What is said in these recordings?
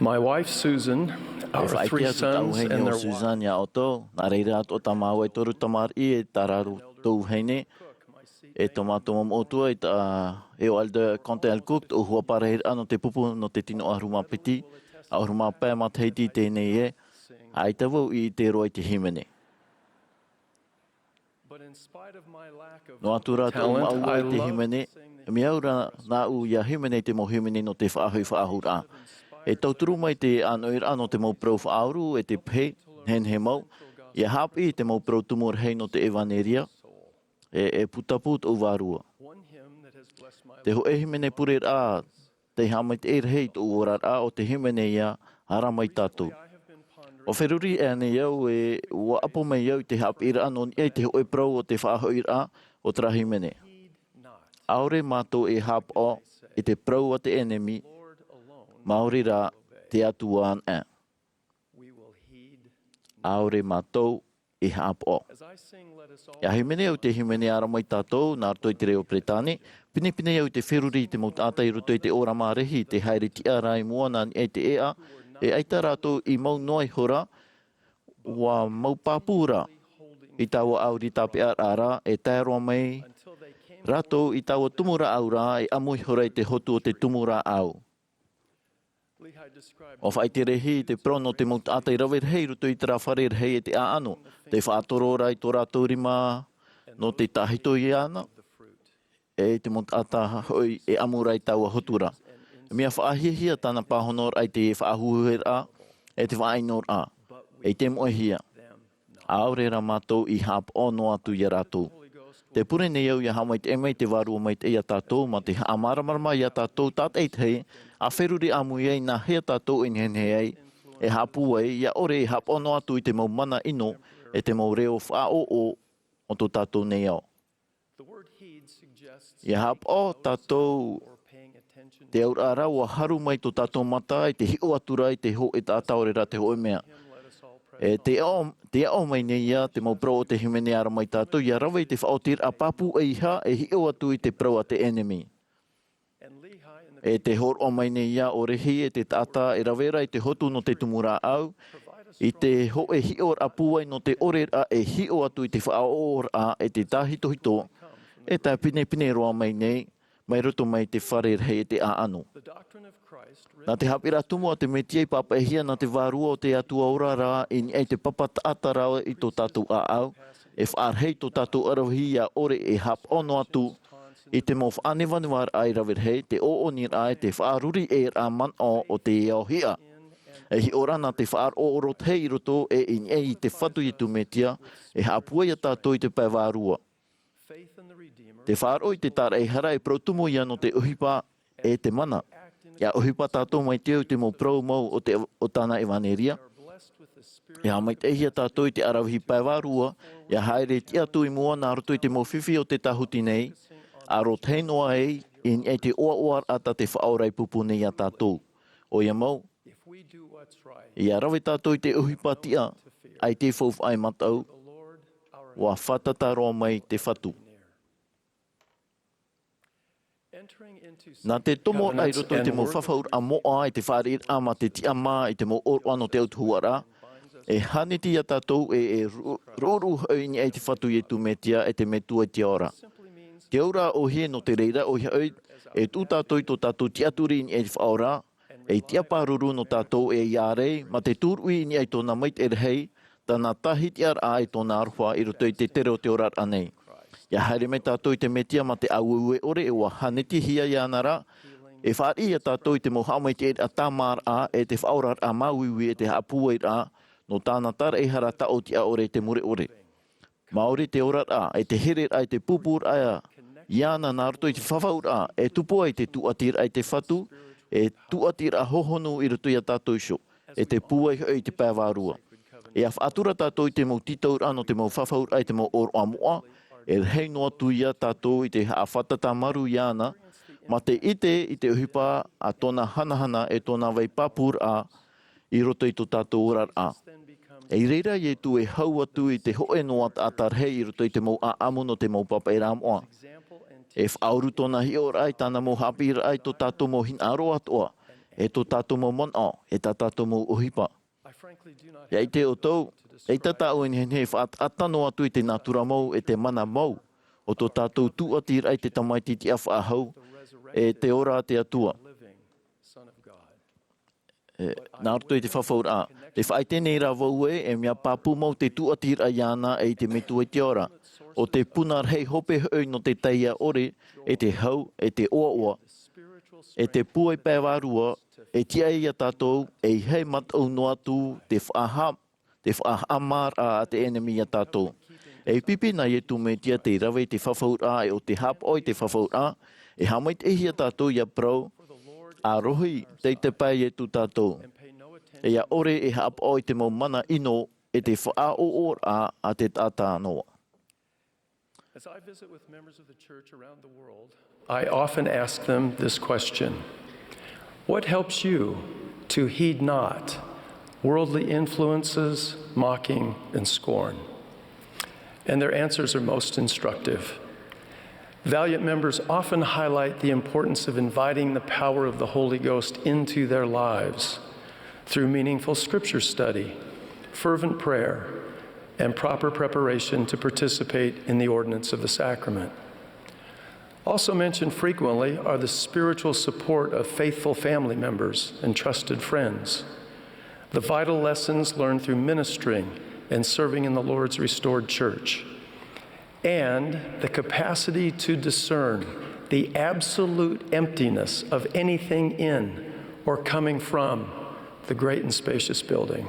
My wife Susan, our three sons and their Susan ya oto nareira to tamau e toru tamar I tararu to hene e tomato mom oto e o alde contel cooked o hua pareir ano te pupu no te tino aruma piti aruma pe matheiti te ne e ai te vo I te roi te himene no atura to mau te himene mi aura na u ya himene te mo himene no te whaahui whaahura e tauturu mai te ano te mau prau whaahuru e te pe hen he mau ia hapi te mau prau tumur hei no te evaneria e putaput o varua te ho e himene purer a te hamai te hei tu orar a o te himene ia haramai tātou o wheruri e ane iau e ua apo mai iau te hapi ira ano e te ho e prau o te whaahui a o tra himene aure mātou e hap o e te prau a te enemi Maori rā te atuan e. Aore mātou I hap o. Ia himene au te himene ara mai tātou, nā rtoi te reo Pretane, pine au te whiruri te maut ātai roto I te ora mārehi, te haere ti arai mua nā e te ea, e aita rātou I mau noi hora, wa mau pāpūra, I tāua auri tāpe ara, e tāroa mai, rātou I tāua tumura aura, e amui hora I te hotu o te tumura au. O whai te rehi te prono te maut atai rawer hei ruto I tera wharer hei e te aano. Te whaatoro rai tō rātou rima no te tahito I ana. E te maut ata hoi e amurai taua hotura. Mea whaahihia tāna pāhonor ai te whaahuher a, e te whaainor a. E te moehia. Aorera mātou I hap ono atu I rātou. Te pure nei au ia hamai te emei te warua mai te ia tātou, ma te amaramarama ia tātou tātei hei, a wheruri amu iei nā hea tātou I nhen hei, e hapu ei, ia ore I hap ono atu I te mau mana ino, e te mau reo whao o tō tātou nei au. Ia hap o tātou te aura rau a haru mai tō tātou mata, I te hio atura I te ho e tātaurera te hoi mea. E te ao mai nei ia, te mau prau o te himene ara mai tātou, ia rawa I te whaotir a papu e iha, e hio atu I te prau a te enemy. E te hor o mai nei ia, o rehi e te tata, e rawera I te hotu no te tumura au, I te ho e hior a puai no te orer a e hio atu I te whaor a e te tahito hito, e tā pine roa mai nei, mai roto mai te wharer hei e te a anu. Nā te hapira tumu a te metiei papa e hia nā te vārua o te atua ora rā I ni te papata ata rā I tō tātou a au, e whaarhei tō tātou arohi a ore e hap ono atu, I te mau whaanewanuar ai rawer hei, te o nir ai te whaaruri e rā man o te iao hia. E hi ora nā te whaar o orot hei roto e I te whatu I tu metia, e hapua ia tātou I te pai vārua. Te whaar o I te tāra e hara e prautumu ia no te uhipa e te mana. Ia uhipa tātou mai teo te mau prau mau o tāna evaneria. Ia mai te ehia tātou I te arawhi pai wārua, ia haere ti atu I mua nā roto I te mau whiwhi o te tahuti nei, a rot hei noa ei, I te oar ata te whaorai pupu nei a tātou. O ia mau, ia rawe tātou I te uhipa tia, ai te whauf ai matau, wa whatataro mai te whatu. Nā te tomo ai roto I te mau whawhaur a moa I te wharir ama te ti ama I te mau orwano te autuhuara, e haneti a tātou e roru hau I te whatu I tu metia e te metua te ora. Te aura o hie no te reira o hia e tū tātou I tō tātou ti aturi I te whaora, e ti aparuru no tātou e iarei, ma te tūrui I tōna mait e rehei, tāna tahiti ar a tōna arwha I roto I te tere o te orar anei. Ia haere me tātou I te metia ma te aueue ore e wa haneti hia I anara, e whaari a tātou I te mohamai te a tamar a e te whaorar a mauiwi e te hapua a, no tāna tara e hara tau ti a ore te mure ore. Maori te orar a, e te herer a te pupur a, iana nā roto I te whawhaur a, e tupo ai te tuatir a te whatu, e tuatir a hohonu I roto I a tātou sho, e te puai hoi te pāwārua. E a whaatura tātou I te mau titaur ano te mau whawhaur a te mau or a moa, e hei noa tuia tātou I te hawhatata maru iana, ma te ite I te uhipa a tōna hanahana e tōna wai papur a I roto I tō tātou orar a. E reira I tu e hau atu I te hoe noa atar hei I roto I te mau a amu no te mau papa e rāmoa. E whauru tōna hior ai tāna mau hapira ai tō tātou mau hin aro atoa. e tō tātou mo mon o, e tā tātou mo uhipa. Ia i te o tau, e tātou ni he atano atu i te natura mau, e te mana mau, o tō tātou tuatira i te tamaiti ti awha ahau, e te ora te atua. Nā roto i te whawhaura. Te whaai tēnei rā vau e mea pāpū mau te tuatira i ana e te metu e te ora. O te punar hei hope hoi no te teia ore, e te hau, e te oa, e te pua i pēwarua, e tia ia tātou, e hei matau no atu te whaahamar a te enemi a tātou. E pipi na e tu me tia te rawe te whawhaura, e o te hap oi te whawhaura, e hamait e hia tātou ia prau, a rohi te pai e tu tātou. E a ore e hap oi te mau mana ino, e te whaao a te tātā noa. As I visit with members of the church around the world, I often ask them this question: what helps you to heed not worldly influences, mocking, and scorn? And their answers are most instructive. Valiant members often highlight the importance of inviting the power of the Holy Ghost into their lives through meaningful scripture study, fervent prayer, and proper preparation to participate in the ordinance of the sacrament. Also mentioned frequently are the spiritual support of faithful family members and trusted friends, the vital lessons learned through ministering and serving in the Lord's restored church, and the capacity to discern the absolute emptiness of anything in or coming from the great and spacious building.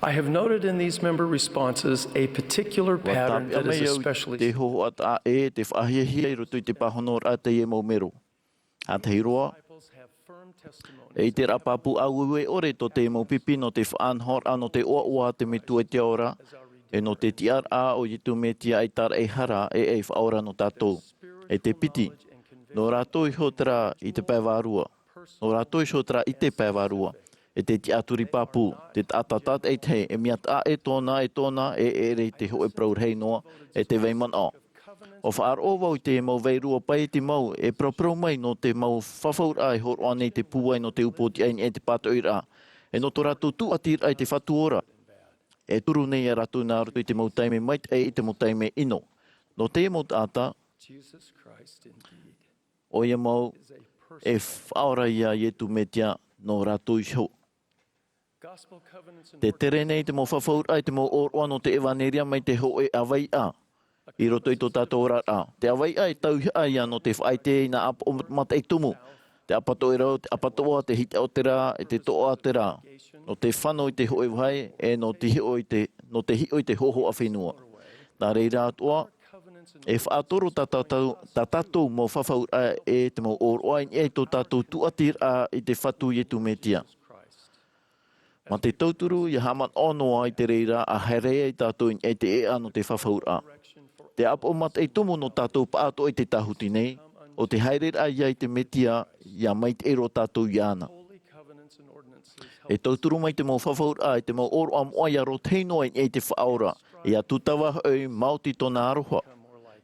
I have noted in these member responses a particular pattern that is especially... Te ho ata e te whahihia I roto I te pahonor a te e maumero. A te hiroa, e te rapapu au e ore to te maupipi no te whaanhor ano te oa te mitu e te ora, e no te tiar a o yitu me tia ai tar e hara e whaora no tātou. E te piti, no rātou I hotara I te pēwarua, no rātou I hotara I te pēwarua, e te tiaturi papu, te atatat e te, e mia ta e tōna, e rei te ho e praur hei noa, e te veiman o. O whaar o wau te mau veirua pai te mau, e praprau mai no te mau whawhaur ai hor ane te puai no te upoti aini e te pato ira. E no to rātou tu atir ai te whatu ora. E turu nei a rātou nā roto I te mau taime mait e I te mau taime ino. No te mau ata, o ia mau e whaora ia I tu metia no rātou I hau. Te tere nei te mau whawhaur ai te mau oroa no te evaneria mai te ho e awai a. I roto I tō tātou ora a. Te awai ai tau ai no te whaite I nā apo mata I tumu. Te apato e rau, te apatoa, te hita o te rā, e te toa o te rā. No te whano I te hoe whai, e no te hio I te hoho a whenua. Nā rei rā toa, e whaatoro tā tātou mo whawhaur ai e te mau oroa e tō tātou tuatir a I te whatu I tu metia. Ma te tauturu I haman onoa I te reira a herea I tātou e te e ano te whawhaur a. Te apo mat e tumu no tātou paato I te tahuti nei, o te haerer a ia I te metia ia mai te ero tātou iana. E tauturu mai te mau whawhaur a te mau oro am oai aro teinoa I te whaora, e a tutawa au mauti tōna aroha.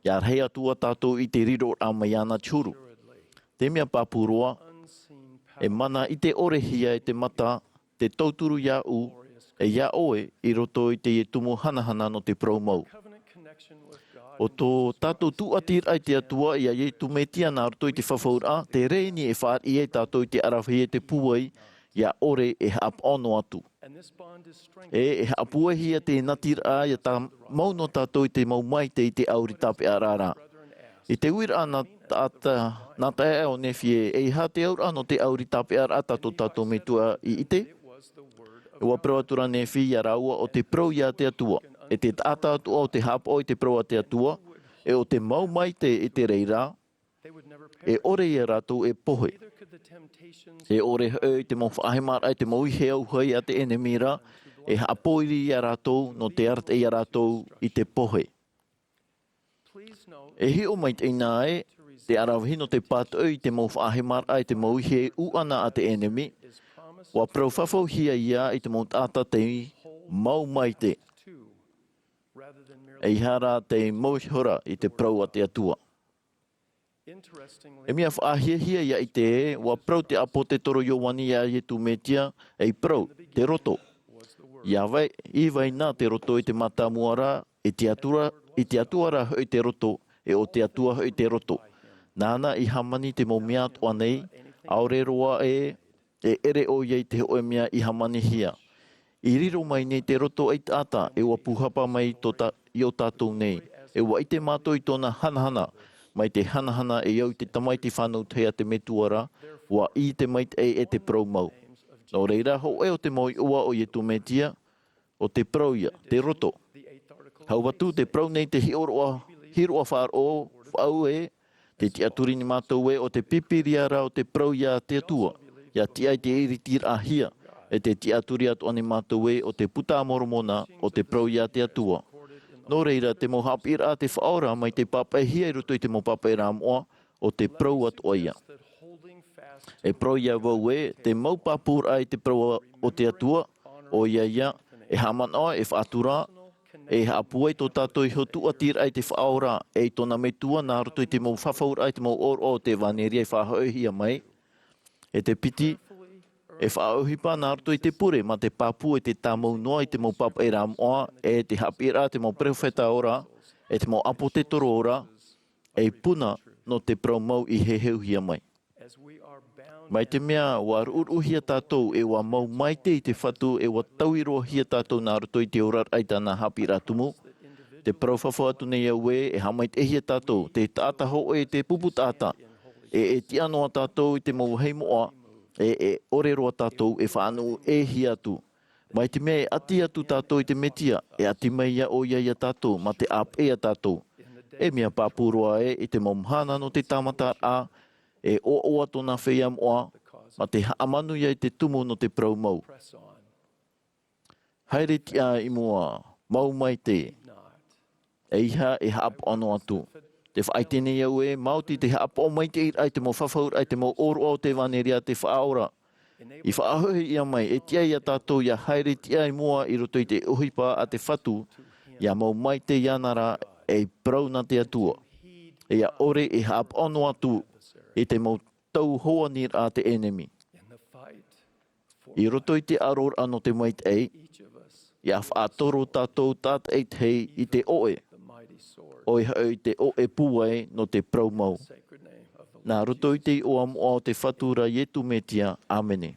Ia rei atua tātou I te riro a mai ana tūru. Te mea pāpuroa, e mana I te orehia e te mata, te tauturu ia u, e ia oe I roto I te e tumu hanahana no te praumau. O tō tātou tuatir ai te atua ia e tu metia nā roto I te whawhaura, te reini e whaar I e tātou I te arawhi e te puai, ia ore e haap ono atu. E haapuahia te natir a ia tā mauno tātou I te mau mai te I te auri tape arara. I te uira ana nā tae o nefie, e ha te aur ano te auri tape arata tō tātou metua I ite. E wa proatura nefi ia raua o te prau ia te atua. E te tata atua o te hapo o te proa te atua, e o te mau mai te I te reira, e ore ia rātou e pohe. E ore hau te mau whaahemar ai te mau ihe au hai a te enemira, e hapoiri ia rātou no te arte ia rātou I te pohe. E hi o mai te ina e, te arawhino te pātou I te mau whaahemar ai te mau ihe u ana a te enemi, wa prau whawhau hia ia I te mau tata te mau mai te. E hara te mauhora I te prau a te atua. E mea whaahia ia i te wa prau te apo te toro Ioani ia i tu metia, e prau, te roto. Ia vai, i vai nā te roto i te mata muara, i te atuara hoi te roto, e o te atua hoi te roto. Nāna i hamani te mo mea toa nei, aore roa e ere o iei te hoe mea i hamani hia. I riro mai nei te roto ai tāta, e wa puhapa mai i o tātou nei. E wa i te mātou i tōna hanahana, mai te hanahana e iau te tamaiti whanau thea te metuara, wa i te mait e te prau mau. Nō reira, ho e o te moi ua o ietu metia, o te prau ia, te roto. Hau watu, te prau nei te hiroa whār o whau e, te tiaturi ni mātou e, o te pipiriara o te prau ia te atua, ia ti ai te iritir ahia, e te tiaturi atu ani mātou e, o te puta moromona, o te prau ia te atua. Nō reira, te mo hapira te whaora, mai te papahia i roto i te mo papahira moa, o te prau atua ia. E prau ia wau e, te mau papura ai te prau o te atua, o ia, e hamanoa, e whaatura, e hapua i tō tātou i hotu atira ai te whaora, e tōna metua nā roto i te mo whawhaura ai te mo o te waneria i whahauhia mai, e te piti, e whaauhipa nā roto i te pure, ma te papu e te tāmau noa i te mo papa e ramoa, e te hapira te mo prewheta ora, e te mo apo te toro ora, e puna no te praumau i heheuhia mai. Mai te mea, wa ruruhia tātou e wa mau maite i te whatu e wa tauiroa hia tātou nā roto i te orar aita nā hapira tumu. Te prauwhawha atu nei au e hamait e hia tātou, te tātaho e te pupu tāta, e ti anoa tātou i te mau heimoa, e ore roa tātou e whaanu e hia atu. Mai te mea e ati atu tātou i te metia, e ati mai ia o ia tātou, ma te ap e a tātou. E mea pāpuroa e te momhana no te tamata a, e o tōna whea moa, ma te haamanu ia i te tumu no te prau mau. Haere tia i mua, mau mai te, e iha e haapo ano atu. Te whaitene iau e, mauti te haapo mai te ai te mo whawhaur, ai te mo oro o te waneria te whaaora. I whaahohe ia mai, e tia ia tātou ia haere tia i mua i roto i te uhipa a te whatu, ia mau mai te ianara e prau na te atua. E ia ore e haapo ano atu, e te mau tau hoa nir a te enemi. I roto i te aror ano te mait ei, ia whaatoro tātou tāt eit hei i te oe. Oi hau i te oe puai no te praumau. Nā roto i te oa moa o te whatura ietu metia. Amene.